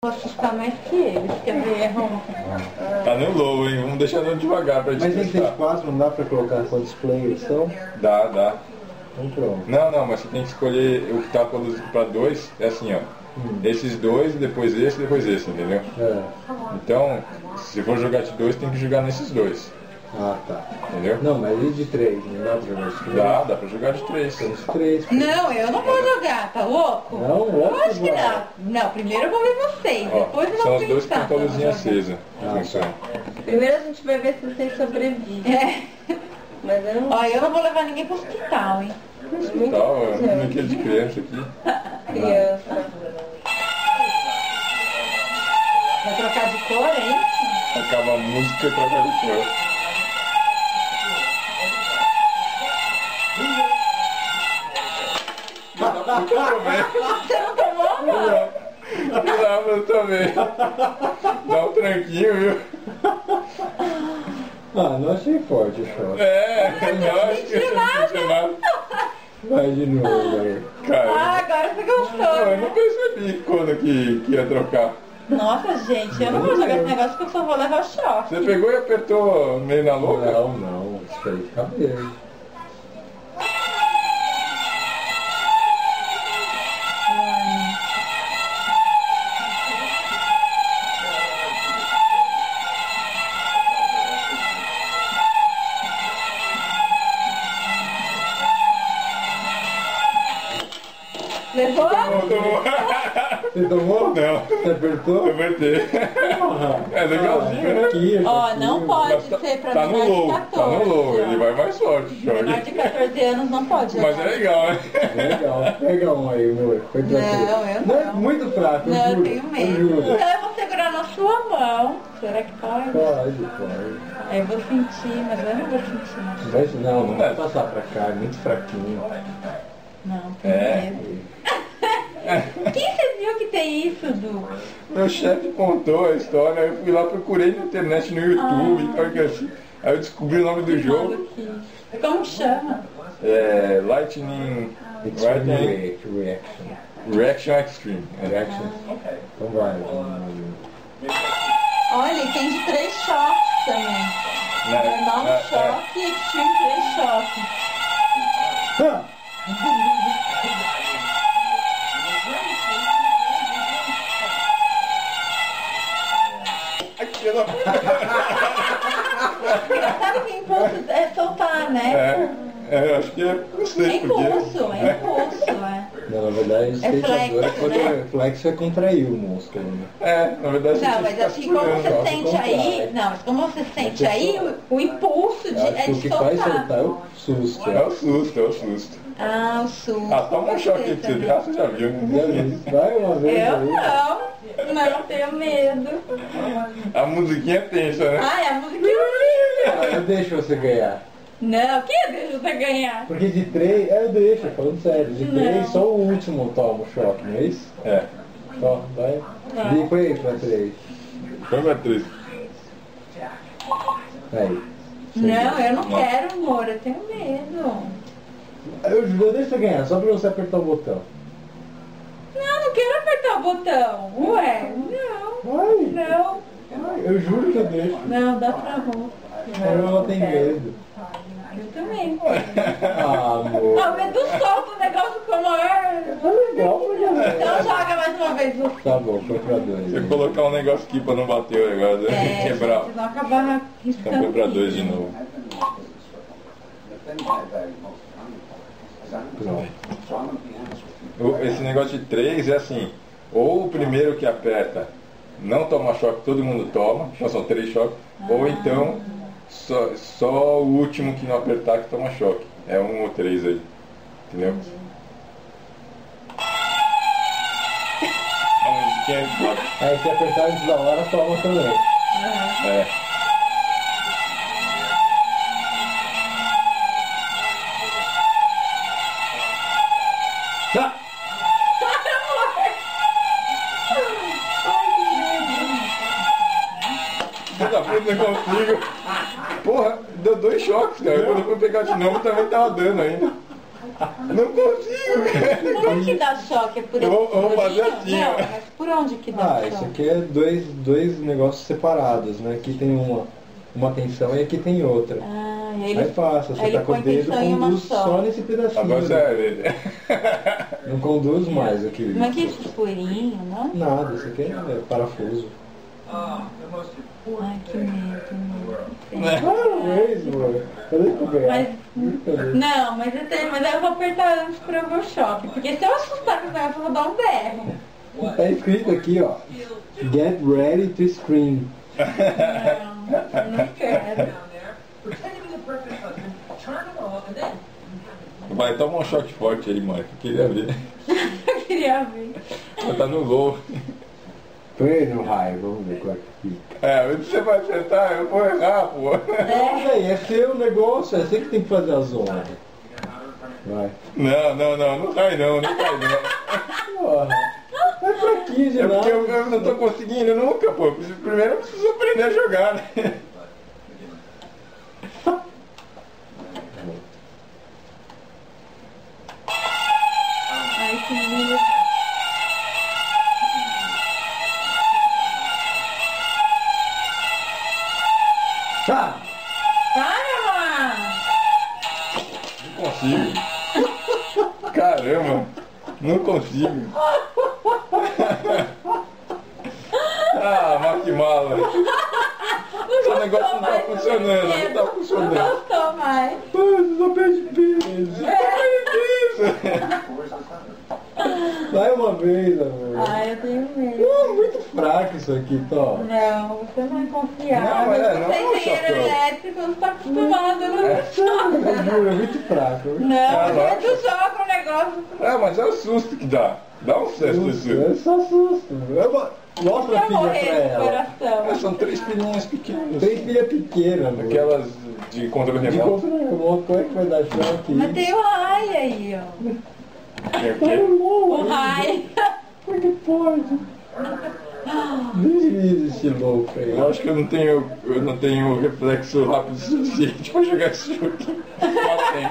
Vou assustar mais que eles, quer ver, erram. Tá no low, hein? Vamos deixar no devagar pra gente Mas em testar. 64 não dá pra colocar quantos players são? Dá. Então pronto. Não, mas você tem que escolher o que tá produzido pra dois, é assim, ó. Esses dois, depois esse, entendeu? É. Então, se for jogar de dois, tem que jogar nesses dois, Ah, tá. entendeu? Não, mas e de 3? Não dá pra jogar de 3? Dá pra jogar de três. Tem os 3. Não, eu não vou jogar, tá louco? Não, Lógico que vai. não. Não, primeiro eu vou ver vocês, Ó, depois eu são vou os dois que pensar. estão com a luzinha pra jogar. acesa. Funciona. Primeiro a gente vai ver se vocês sobrevivem. É. Mas eu não Ó, eu não vou levar ninguém pro hospital, hein? Hospital, um brinquedo de criança aqui. criança. Vai trocar de cor, é isso? Acaba a música e troca de cor. Você não tomou, mano? Não, eu também. Dá um tranquinho, viu? Ah, não achei forte o choque. É, não, acho que senti eu não senti nada. Vai de novo, aí. Cara, Ah, agora você gostou, eu né? não percebi quando que ia trocar. Nossa, gente, eu não vou jogar esse negócio porque eu só vou levar choque. Você pegou e apertou meio na louca? Não. Esperei ficar verde. Levou? Tomou. Você tomou? Não, Você apertou? eu apertei. É legalzinho, né? Aqui, Ó, não pode Mas ser pra tá no menor de low, 14. tá no low, ó. ele vai mais forte, Menor de jogue. 14 anos não pode jogar. Mas é legal, né? Legal. Pega um aí, amor. Foi pra Não, você. eu Não é não. muito fraco, eu Não, eu juro. tenho Eu medo. juro. Então eu vou segurar na sua mão. Será que pode? Pode. Aí eu vou sentir, mas eu não vou sentir. Não vai passar pra cá, é muito fraquinho. Não, tenho É. medo. Quem você viu que tem isso, Du? Meu chefe contou a história, eu fui lá, procurei na internet, no YouTube, e tal, que assim. Aí eu descobri o nome do jogo. Maluquice. Como chama? É Lightning Reaction. Reaction Extreme. É. Reaction. Então vai. Olha, e tem de 3 choques também. Normal um choque e extreme 3 choques. Aquela... Engraçado que impulso é soltar, né? eu acho que é, não sei É impulso, porque. é impulso, é. Não, na verdade, skate flex, quando né? flex é contrair o músculo, né? Na verdade Não, você mas fica acho que como segurando, você ó. sente aí. Não, mas como você sente aí, o impulso de, Eu acho é que o de que faz soltar. soltar é o susto. É o susto. Ah, o susto. Ah, toma um choque aí pra você ver. Ah, você já viu, né? Vai uma vez Eu aí. não tenho medo. A musiquinha é tensa, né? Ai, a música é horrível. Ah, eu deixo você ganhar. Não, quem deixa você ganhar? Porque de 3, eu deixo, falando sério. De 3, Não. só o último toma o choque, não é isso? É. Tó, vai. Vai. E foi aí pra 3. Foi pra três. Aí. Não, eu não quero, amor, eu tenho medo. Eu juro, deixa eu ganhar, só pra você apertar o botão. Não, não quero apertar o botão. Ué, não. Vai. Não, Vai, eu juro que eu deixo. não, dá pra roupa. Ela tem medo. Eu também. Ah, amor. Ah, mas tu solta o negócio como é. Tá legal, Então joga mais uma vez você. Tá bom, foi pra 2. Se eu colocar um negócio aqui pra não bater o negócio, quebrar. Vocês vão acabar Então riscando. foi pra 2 de novo. Esse negócio de 3 é assim, ou o primeiro que aperta não toma choque, todo mundo toma, então são 3 choques, ou então só o último que não apertar que toma choque. É 1 ou 3 aí. Entendeu? A musiquinha de choque. Aí se apertar antes da hora, toma também. É. Tá. Filho da puta, não consigo. Porra, deu 2 choques, cara. Quando eu fui pegar de novo também tava dando ainda. Não consigo. Por onde que dá choque? É por Eu vou esse fazer furinho? assim, Não, ó. mas por onde que dá Isso choque? aqui é dois negócios separados, né? Aqui tem uma tensão e aqui tem outra. Ah, e Aí ele, passa, você aí tá ele com o põe dedo, tensão em uma conduz só. só nesse pedacinho. Agora né? sério. Não conduz mais aqui. Não é que esse furinho, não? Nada, isso aqui é parafuso. Ai, que medo. Parabéns, amor. Cadê que eu ganhar? Não, mas eu vou apertar antes pra ver o choque. Porque se eu assustar com o negócio, eu vou dar um berro. Tá escrito aqui, ó. Get ready to scream. Não quero. Vai, toma um choque forte aí, mãe. Que eu queria ver. Eu queria ver. Ela tá no low. Põe no raio, vamos ver qual é que fica. Onde você vai acertar? Eu vou errar, pô. Não, véi, é seu negócio, é você que tem que fazer as ondas. Vai. Não cai não cai não. Porra. É fraquinho de É porque nada. eu não tô conseguindo nunca, pô. Primeiro eu preciso aprender a jogar, né? Ai, que medo. Tá. Para, Não consigo. Caramba, não consigo. Mas que mala. Esse negócio não tá funcionando, não tá Não funcionando. gostou mais. Só perde peso. Vai uma vez, amor. Ai, eu tenho medo. Muito fraco isso aqui, Tó. Não, você não é confiável. Não, Você não, é engenheiro chapéu. elétrico, não está acostumado, não Eu juro, é muito fraco. Não, não. tu joga o negócio. Mas é o susto que dá. Dá um susto Susto, isso. é só susto. Mostra a Vai filha pra morrer do ela. coração. São 3 filhinhas pequenas. Tem filha pequena, amor. Aquelas de controle De remoto. controle remoto, como é que vai dar choque? Mas tem o raio aí, ó. É o quê? O raio. Como que pode? Desde esse louco aí. Eu acho que eu não tenho reflexo rápido o suficiente pra jogar esse jogo. Só tem.